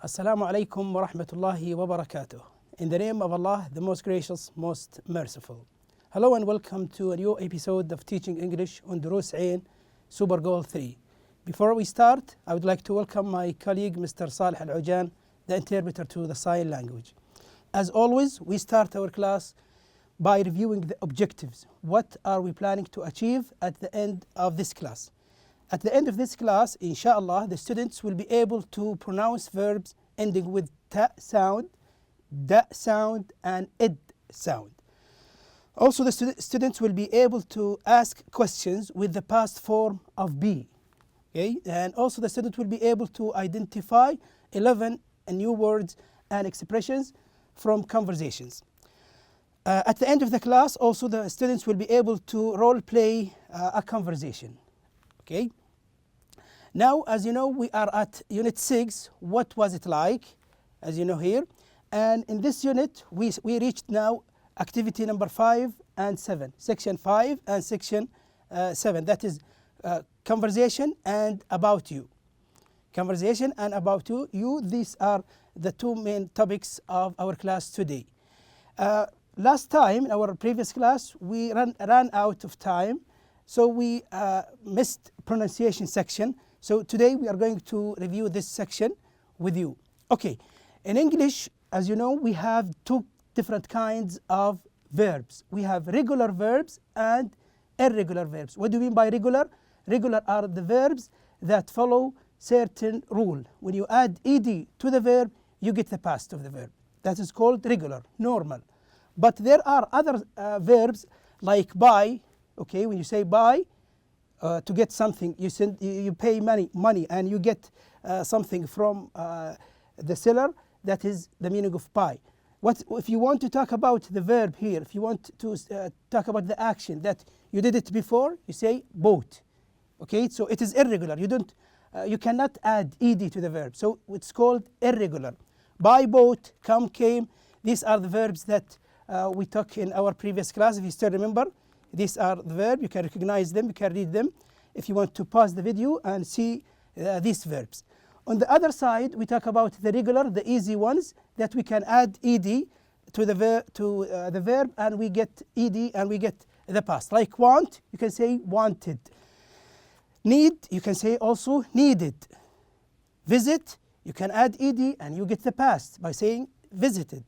Assalamu alaikum wa rahmatullahi wa barakatuh. In the name of Allah, the most gracious, most merciful. Hello and welcome to a new episode of Teaching English on Dروس Super Goal 3. Before we start, I would like to welcome my colleague Mr. Salih Al-Ujan, the interpreter to the sign language. As always, we start our class by reviewing the objectives. What are we planning to achieve at the end of this class? At the end of this class, inshallah, the students will be able to pronounce verbs ending with ta sound, da sound, and id sound. Also, the students will be able to ask questions with the past form of be. Okay? And also, the student will be able to identify 11 new words and expressions from conversations. At the end of the class, also, the students will be able to role play a conversation. Okay. Now, as you know, we are at Unit 6, What Was It Like? As you know here. And in this unit, we reached now activity number 5 and 7. Section 5 and section 7. That is conversation and about you. Conversation and about you. These are the two main topics of our class today. Last time, in our previous class, we ran out of time. So we missed pronunciation section. So today we are going to review this section with you. Okay, in English, as you know, we have two different kinds of verbs. We have regular verbs and irregular verbs. What do you mean by regular? Regular are the verbs that follow certain rule. When you add ed to the verb, you get the past of the verb. That is called regular, normal. But there are other verbs like buy. Okay, when you say buy, to get something, you pay money, and you get something from the seller. That is the meaning of buy. If you want to talk about the verb here, if you want to talk about the action that you did it before, you say bought. Okay, so it is irregular. You cannot add ed to the verb, so it's called irregular. Buy, bought, come, came. These are the verbs that we took in our previous class. If you still remember. These are the verbs. You can recognize them. You can read them. If you want to pause the video and see these verbs. On the other side, we talk about the regular, the easy ones that we can add ed to the verb, and we get ed and we get the past. Like want, you can say wanted. Need, you can say also needed. Visit, you can add ed and you get the past by saying visited.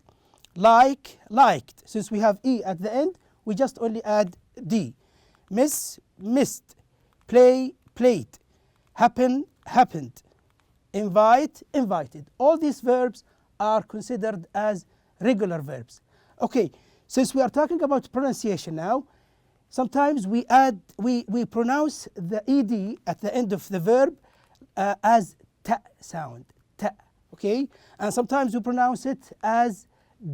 Like, liked. Since we have e at the end, we just only add d. Miss, missed. Play, played. Happen, happened. Invite, invited. All these verbs are considered as regular verbs. Okay, since we are talking about pronunciation now, sometimes we pronounce the ed at the end of the verb as ta sound, ta. Okay, and sometimes we pronounce it as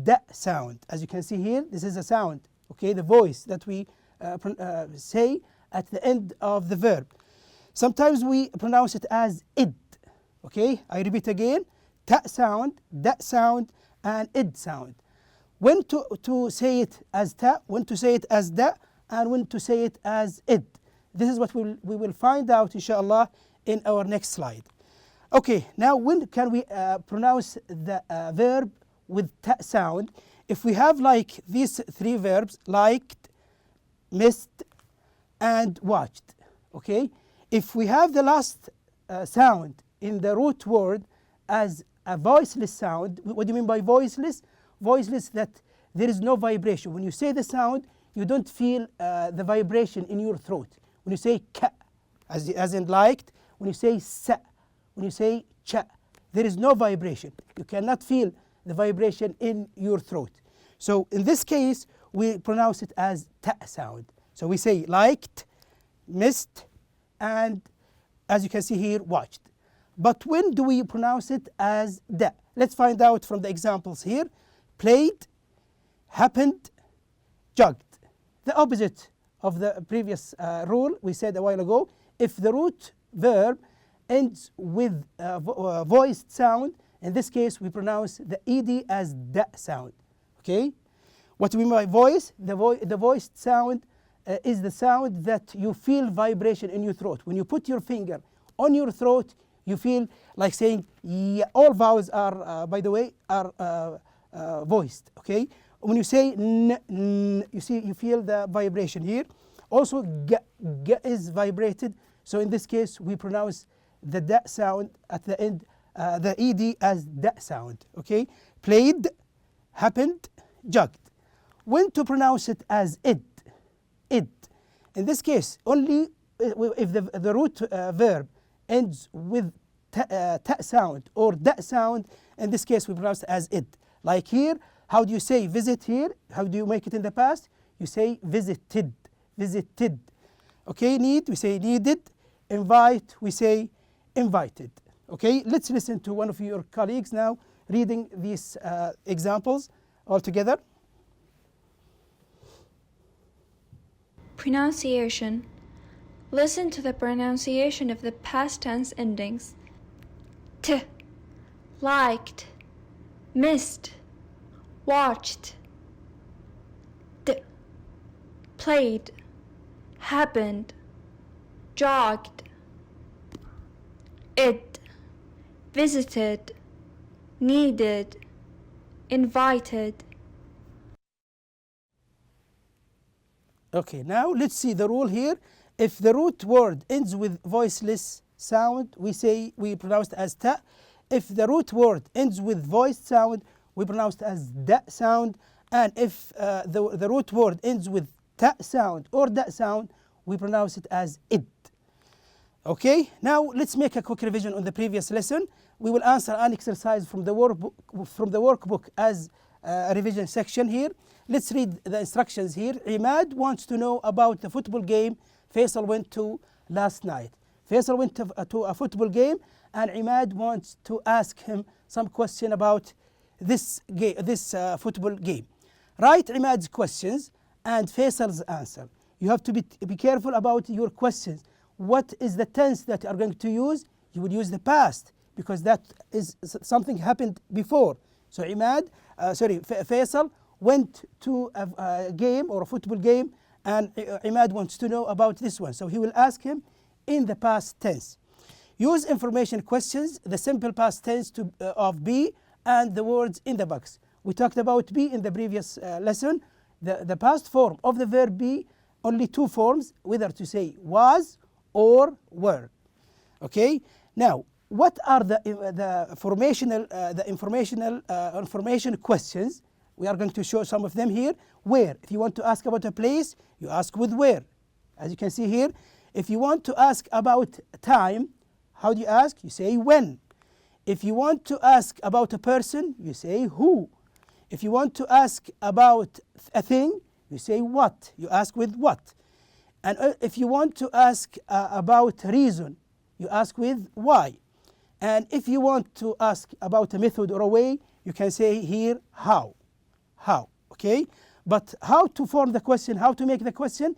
da sound. As you can see here, this is a sound. Okay, the voice that we say at the end of the verb. Sometimes we pronounce it as id. Okay, I repeat again: ta sound, da sound, and id sound. When to say it as ta, when to say it as da, and when to say it as id. This is what we will find out, inshallah, in our next slide. Okay, now when can we pronounce the verb with ta sound? If we have like these three verbs, liked, missed, and watched. Okay, if we have the last sound in the root word as a voiceless sound, what do you mean by voiceless? Voiceless, that there is no vibration. When you say the sound, you don't feel the vibration in your throat. When you say ka, as in liked, when you say sa, when you say cha, there is no vibration. You cannot feel the vibration in your throat. So in this case, we pronounce it as ta sound. So we say liked, missed, and as you can see here, watched. But when do we pronounce it as da? Let's find out from the examples here. Played, happened, jogged. The opposite of the previous rule we said a while ago. If the root verb ends with voiced sound, in this case we pronounce the ed as da sound. Okay? What do we mean by voice? The voiced sound is the sound that you feel vibration in your throat. When you put your finger on your throat, you feel like saying, yeah, all vowels are, by the way, are voiced, okay? When you say n, n, you feel the vibration here. Also, g is vibrated. So in this case, we pronounce the d sound at the end, the ed as d sound, okay? Played, happened, jogged. When to pronounce it as id, id. In this case, only if the root verb ends with ta sound or da sound. In this case, we pronounce it as id. Like here, how do you say visit here? How do you make it in the past? You say visited, visited. Okay, need, we say needed. Invite, we say invited. Okay, let's listen to one of your colleagues now reading these examples all together. Pronunciation. Listen to the pronunciation of the past tense endings. T, liked, missed, watched. D, played, happened, jogged. Id, visited, needed, invited. Okay, now let's see the rule here. If the root word ends with voiceless sound, we pronounce it as ta. If the root word ends with voiced sound, we pronounce it as da sound. And if the root word ends with ta sound or da sound, we pronounce it as id. Okay, now let's make a quick revision on the previous lesson. We will answer an exercise from the workbook as a revision section here. Let's read the instructions here. Imad wants to know about the football game Faisal went to last night. Faisal went to a football game, and Imad wants to ask him some question about this football game. Write Imad's questions and Faisal's answer. You have to be careful about your questions. What is the tense that you are going to use? You will use the past because that is something happened before. So Faisal went to a game or a football game, and Imad wants to know about this one. So he will ask him in the past tense. Use information questions, the simple past tense of be and the words in the box. We talked about be in the previous lesson. The past form of the verb be, only two forms, whether to say was or were. Okay. Now, what are the information questions? We are going to show some of them here. Where? If you want to ask about a place, you ask with where. As you can see here, if you want to ask about time, how do you ask? You say when. If you want to ask about a person, you say who. If you want to ask about a thing, you say what. You ask with what. And if you want to ask about reason, you ask with why. And if you want to ask about a method or a way, you can say here how. How, okay? But how to form the question, how to make the question?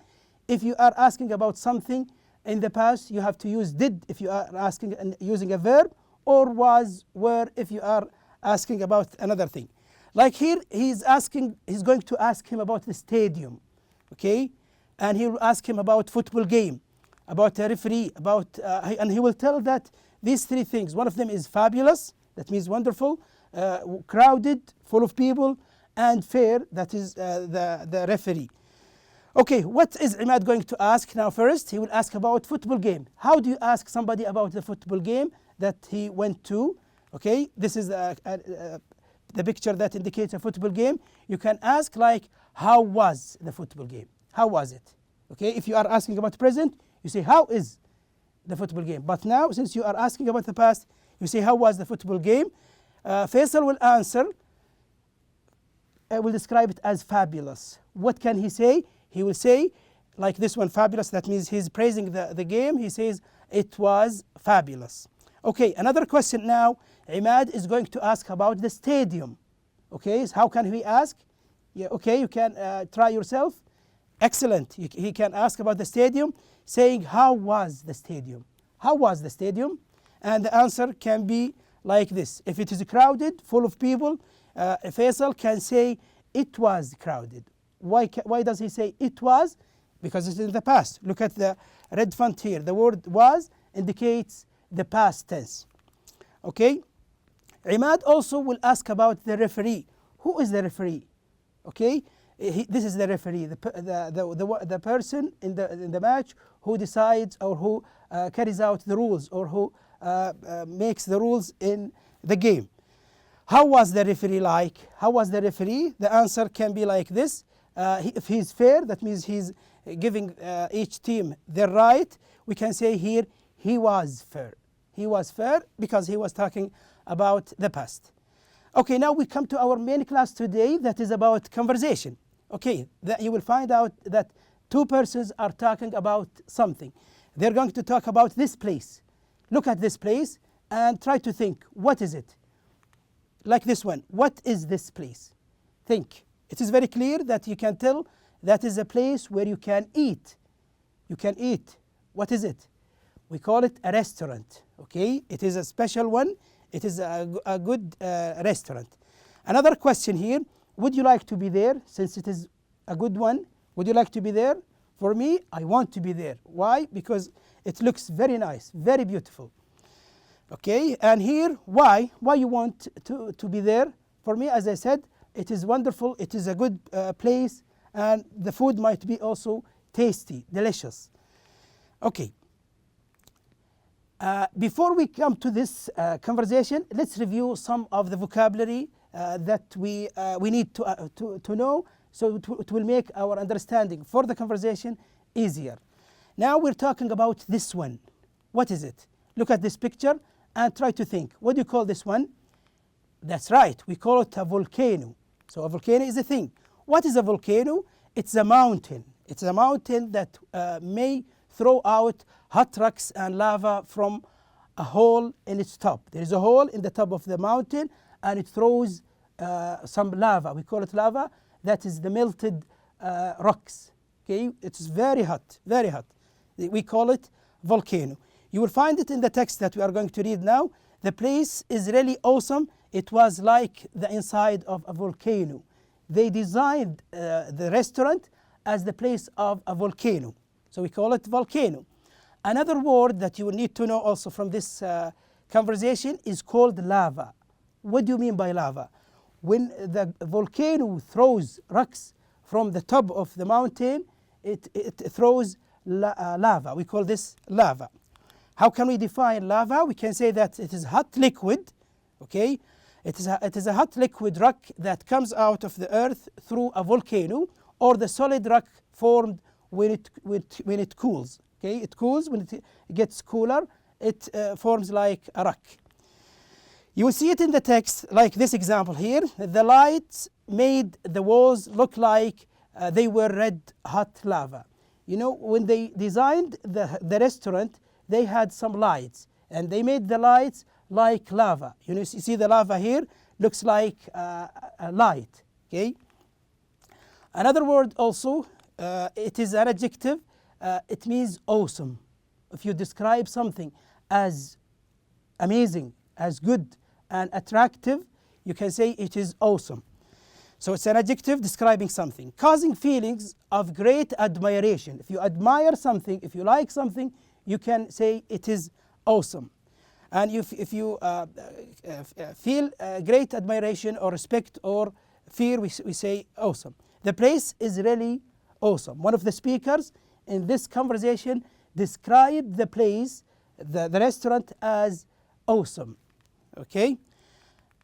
If you are asking about something in the past, you have to use did if you are asking and using a verb, or was, were if you are asking about another thing. Like here, he's going to ask him about the stadium, okay? And he will ask him about football game, about a referee, and he will tell that these three things. One of them is fabulous, that means wonderful, crowded, full of people, and fair, that is the referee. Okay, what is Imad going to ask now first? He will ask about football game. How do you ask somebody about the football game that he went to? Okay, this is the picture that indicates a football game. You can ask like, how was the football game? How was it? Okay, if you are asking about present, you say, how is the football game? But now, since you are asking about the past, you say, how was the football game? Faisal will answer, will describe it as fabulous. What can he say? He will say, like this one, fabulous. That means he's praising the game. He says, it was fabulous. Okay, another question now. Imad is going to ask about the stadium. Okay, so how can he ask? Yeah, okay, you can try yourself. Excellent. He can ask about the stadium, saying, how was the stadium? How was the stadium? And the answer can be like this. If it is crowded, full of people, Faisal can say, it was crowded. Why does he say it was? Because it's in the past. Look at the red font here. The word was indicates the past tense. Okay. Imad also will ask about the referee. Who is the referee? Okay. This is the referee, the person in the match who decides or who carries out the rules or who makes the rules in the game. How was the referee like? How was the referee? The answer can be like this. If he's fair, that means he's giving each team their right. We can say here, he was fair. He was fair because he was talking about the past. Okay, now we come to our main class today, that is about conversation. Okay, you will find out that two persons are talking about something. They're going to talk about this place. Look at this place and try to think, what is it? Like this one, what is this place? Think. It is very clear that you can tell that is a place where you can eat. You can eat. What is it? We call it a restaurant. Okay, it is a special one. It is a good restaurant. Another question here, would you like to be there? Since it is a good one, would you like to be there? For me, I want to be there. Why? Because it looks very nice, very beautiful. Okay, and here, why? Why you want to be there? For me, as I said, it is wonderful, it is a good place, and the food might be also tasty, delicious. Okay. Before we come to this conversation, let's review some of the vocabulary that we need to know, so it will make our understanding for the conversation easier. Now we're talking about this one. What is it? Look at this picture and try to think. What do you call this one? That's right, we call it a volcano. So a volcano is a thing. What is a volcano? It's a mountain. It's a mountain that may throw out hot rocks and lava from a hole in its top. There is a hole in the top of the mountain and it throws some lava. We call it lava. That is the melted rocks. Okay, it's very hot, very hot. We call it volcano. You will find it in the text that we are going to read now. The place is really awesome. It was like the inside of a volcano. They designed the restaurant as the place of a volcano. So we call it volcano. Another word that you will need to know also from this conversation is called lava. What do you mean by lava? When the volcano throws rocks from the top of the mountain, it throws lava. We call this lava. How can we define lava? We can say that it is hot liquid. Okay, it is a hot liquid rock that comes out of the earth through a volcano, or the solid rock formed when it cools. Okay, it cools. When it gets cooler, it forms like a rock. You will see it in the text, like this example here. The lights made the walls look like they were red hot lava. You know, when they designed the restaurant, they had some lights, and they made the lights like lava. You know, you see the lava here looks like a light. Okay. Another word also, it is an adjective. It means awesome. If you describe something as amazing, as good and attractive, you can say it is awesome. So it's an adjective describing something, causing feelings of great admiration. If you admire something, if you like something, you can say it is awesome. And if you feel great admiration or respect or fear, we say awesome. The place is really awesome. One of the speakers in this conversation described the place, the restaurant, as awesome. Okay?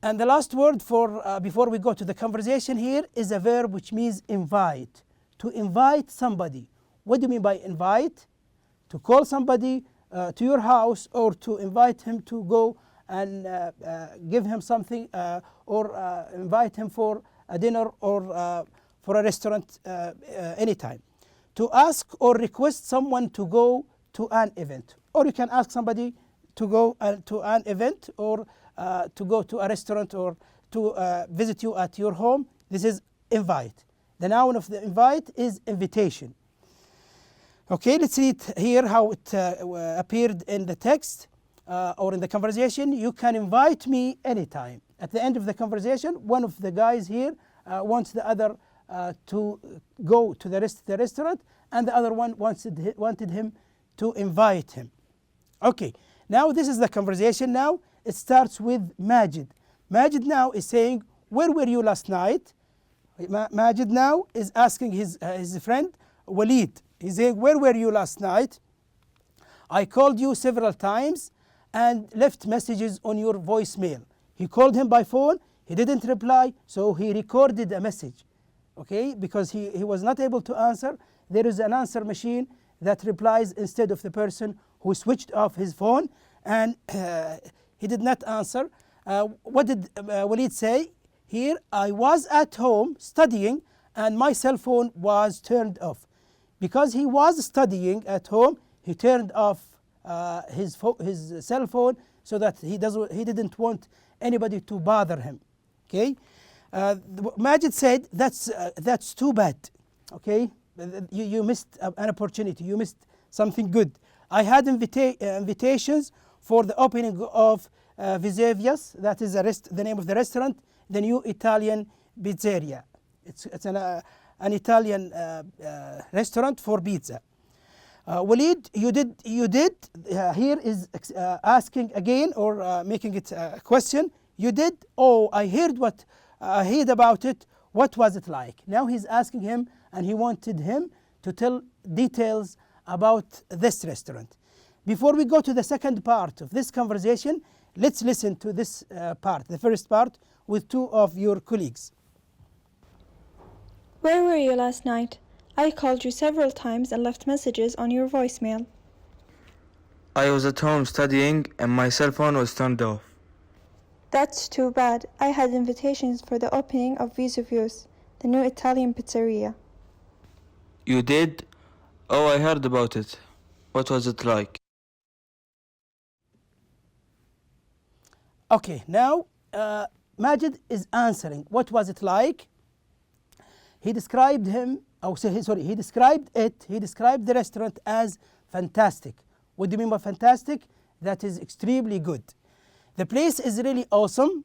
And the last word for before we go to the conversation here is a verb which means invite. To invite somebody. What do you mean by invite? To call somebody to your house, or to invite him to go and give him something, or invite him for a dinner or for a restaurant anytime. To ask or request someone to go to an event. Or you can ask somebody to go to an event, or to go to a restaurant, or to visit you at your home. This is invite. The noun of the invite is invitation. Okay, let's read here how it appeared in the text or in the conversation. You can invite me anytime. At the end of the conversation, one of the guys here wants the other to go to the restaurant, and the other one wanted him to invite him. Okay, Now this is the conversation. Now it starts with Majid. Majid now is saying, where were you last night? Majid now is asking his friend Walid. He's saying, where were you last night? I called you several times and left messages on your voicemail. He called him by phone. He didn't reply, so he recorded a message. Okay, because he was not able to answer. There is an answer machine that replies instead of the person who switched off his phone, and he did not answer. What did Walid say? Here, I was at home studying and my cell phone was turned off. Because he was studying at home, he turned off his cell phone so that he didn't want anybody to bother him. Okay, Majid said that's too bad. Okay, you missed an opportunity. You missed something good. I had invitations for the opening of Vesuvius. That is the name of the restaurant, the new Italian pizzeria. It's an Italian restaurant for pizza. Walid, you did. Here is asking again or making it a question. You did? Oh, I heard about it. What was it like? Now he's asking him, and he wanted him to tell details about this restaurant. Before we go to the second part of this conversation, let's listen to this part, the first part, with two of your colleagues. Where were you last night? I called you several times and left messages on your voicemail. I was at home studying and my cell phone was turned off. That's too bad. I had invitations for the opening of Vesuvius, the new Italian pizzeria. You did? Oh, I heard about it. What was it like? Okay, now Majid is answering. What was it like? He described he described the restaurant as fantastic. What do you mean by fantastic? That is extremely good. The place is really awesome.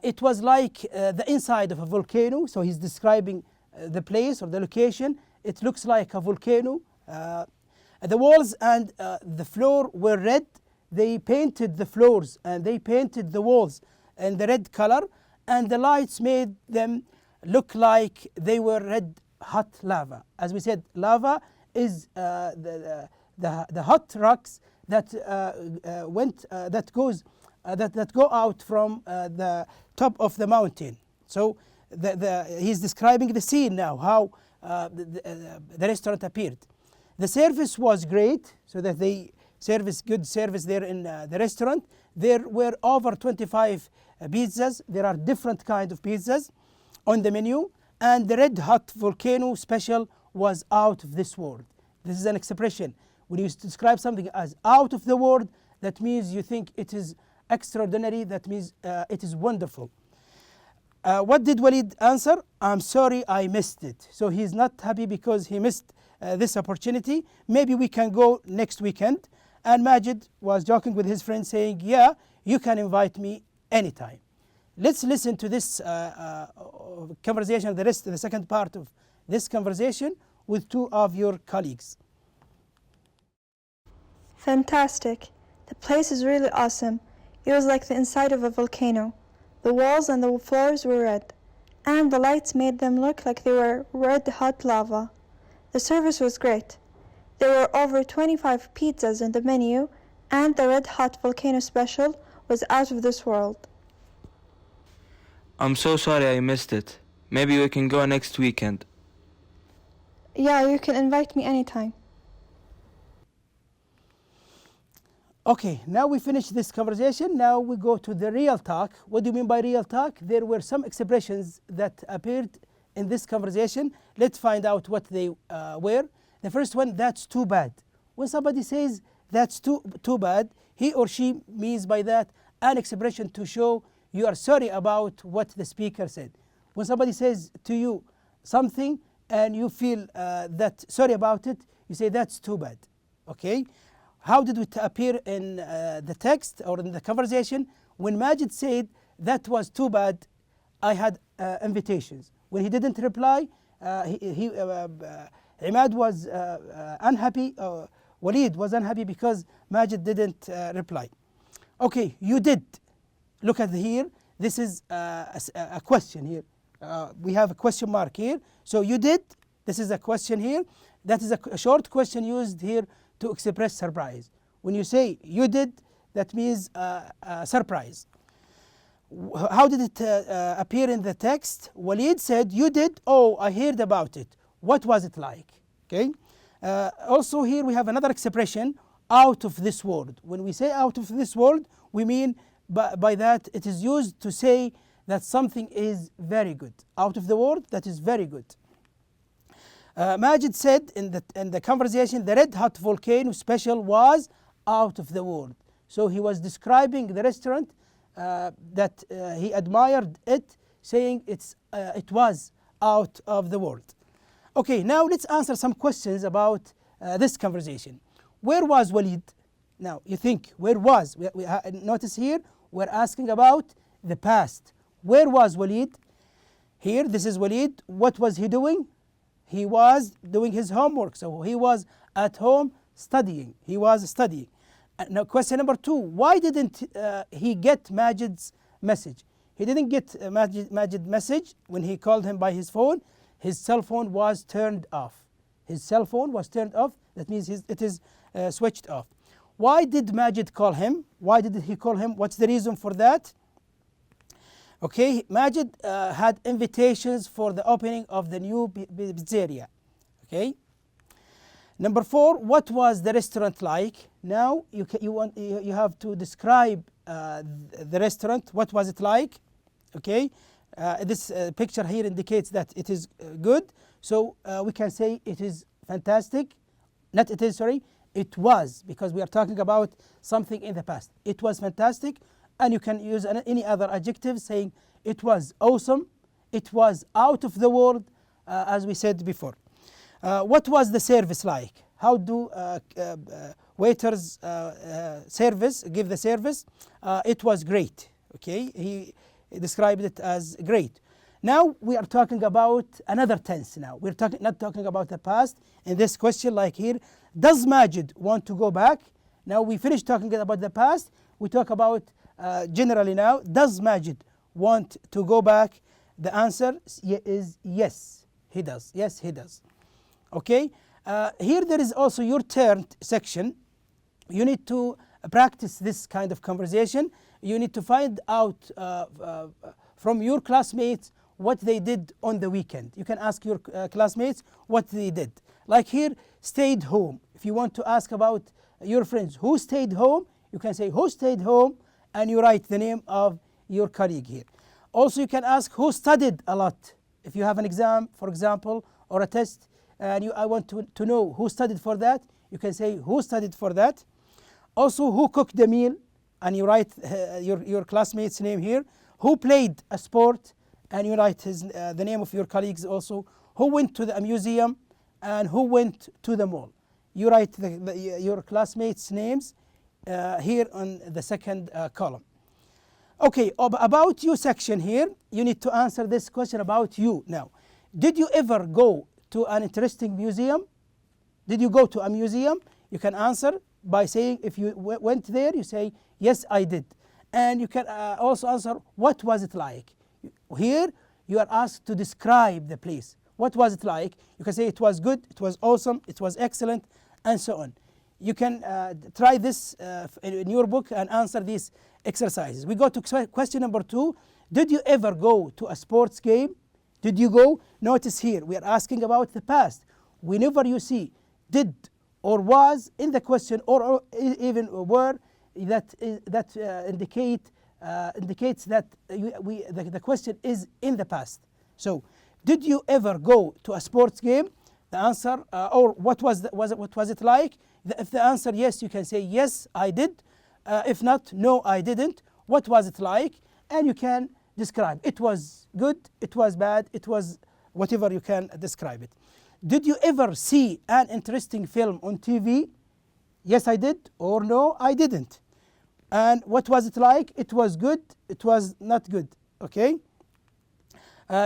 It was like the inside of a volcano. So he's describing the place or the location. It looks like a volcano. The walls and the floor were red. They painted the floors and they painted the walls in the red color, and the lights made them look like they were red hot lava. As we said, lava is the hot rocks that go out from the top of the mountain. So he's describing the scene now, how the restaurant appeared. The service was great, so that they good service there in the restaurant. There were over 25 pizzas. There are different kinds of pizzas on the menu, and the red hot volcano special was out of this world. This is an expression. When you describe something as out of the world, that means you think it is extraordinary. That means it is wonderful. What did Walid answer? I'm sorry I missed it. So he's not happy because he missed this opportunity. Maybe we can go next weekend. And Majid was joking with his friend saying, yeah, you can invite me anytime. Let's listen to this conversation, the second part of this conversation with two of your colleagues. Fantastic. The place is really awesome. It was like the inside of a volcano. The walls and the floors were red, and the lights made them look like they were red hot lava. The service was great. There were over 25 pizzas on the menu, and the red hot volcano special was out of this world. I'm so sorry I missed it. Maybe we can go next weekend. Yeah, you can invite me anytime. Okay, now we finish this conversation. Now we go to the real talk. What do you mean by real talk? There were some expressions that appeared in this conversation. Let's find out what they were. The first one, that's too bad. When somebody says that's too bad, he or she means by that an expression to show you are sorry about what the speaker said. When somebody says to you something and you feel that sorry about it, you say that's too bad. Okay? How did it appear in the text or in the conversation? When Majid said that was too bad, I had invitations. When he didn't reply, Imad was unhappy Walid was unhappy because Majid didn't reply. Okay, you did. Look at here. This is a question here. We have a question mark here. So you did. This is a question here. That is a short question used here to express surprise. When you say you did, that means surprise. How did it appear in the text? Walid said, you did. Oh, I heard about it. What was it like? Okay. Also here we have another expression, out of this world. When we say out of this world, we mean by that it is used to say that something is very good. Out of the world, that is very good. Majid said in the conversation, the red hot volcano special was out of the world. So he was describing the restaurant that he admired it, saying it was out of the world. Okay, now let's answer some questions about this conversation. Where was Walid? Now you think, where was? Notice here we're asking about the past. Where was Walid? Here, this is Walid. What was he doing? He was doing his homework. So he was at home studying. He was studying. Now question number 2, why didn't he get Majid's message? He didn't get Majid's message when he called him by his phone. His cell phone was turned off. His cell phone was turned off. That means it is switched off. Why did Majid call him? Why did he call him? What's the reason for that? Okay, Majid had invitations for the opening of the new pizzeria. Okay. Number 4, what was the restaurant like? Now you have to describe the restaurant. What was it like? Okay. This picture here indicates that it is good. So we can say it is fantastic. Not it is, sorry. It was, because we are talking about something in the past. It was fantastic. And you can use any other adjective saying it was awesome. It was out of the world, as we said before. What was the service like? How do waiters give the service? It was great. Okay, he described it as great. Now we are talking about another tense. Now we're not talking about the past. In this question, like here, does Majid want to go back? Now we finished talking about the past. We talk about generally now. Does Majid want to go back? The answer is yes, he does. Yes, he does. Okay. Here there is also your turn section. You need to practice this kind of conversation. You need to find out from your classmates what they did on the weekend. You can ask your classmates what they did. Like here, stayed home. If you want to ask about your friends who stayed home, you can say who stayed home, and you write the name of your colleague here. Also, you can ask who studied a lot. If you have an exam, for example, or a test, and I want to know who studied for that, you can say who studied for that. Also, who cooked the meal, and you write your classmate's name here. Who played a sport, and you write the name of your colleagues also. Who went to the museum, and who went to the mall. You write your classmates' names here on the second column. Okay, about you section here, you need to answer this question about you. Now, did you ever go to an interesting museum? Did you go to a museum? You can answer by saying if you went there, you say, yes, I did. And you can also answer, what was it like? Here, you are asked to describe the place. What was it like? You can say it was good, it was awesome, it was excellent, and so on. You can try this in your book and answer these exercises. We go to question number 2. Did you ever go to a sports game? Did you go? Notice here, we are asking about the past. Whenever you see did or was in the question, or even were, that indicates that the question is in the past. So, did you ever go to a sports game? The answer, or what was it like? If the answer yes, you can say yes, I did. If not, no, I didn't. What was it like? And you can describe. It was good, it was bad, it was whatever you can describe it. Did you ever see an interesting film on TV? Yes, I did, or no, I didn't. And what was it like? It was good, it was not good. Okay?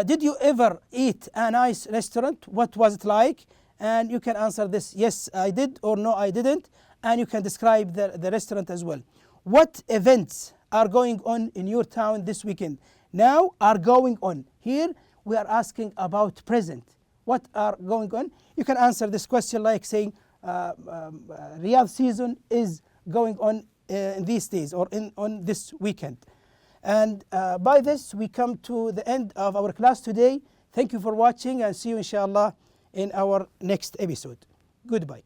Did you ever eat a nice restaurant? What was it like? and you can answer this, yes, I did, or no, I didn't, and you can describe the restaurant as well. What events are going on in your town this weekend? Now, are going on. Here, we are asking about present. What are going on? You can answer this question like saying, Riyadh season is going on in these days or on this weekend. And by this, we come to the end of our class today. Thank you for watching and see you inshallah in our next episode. Goodbye.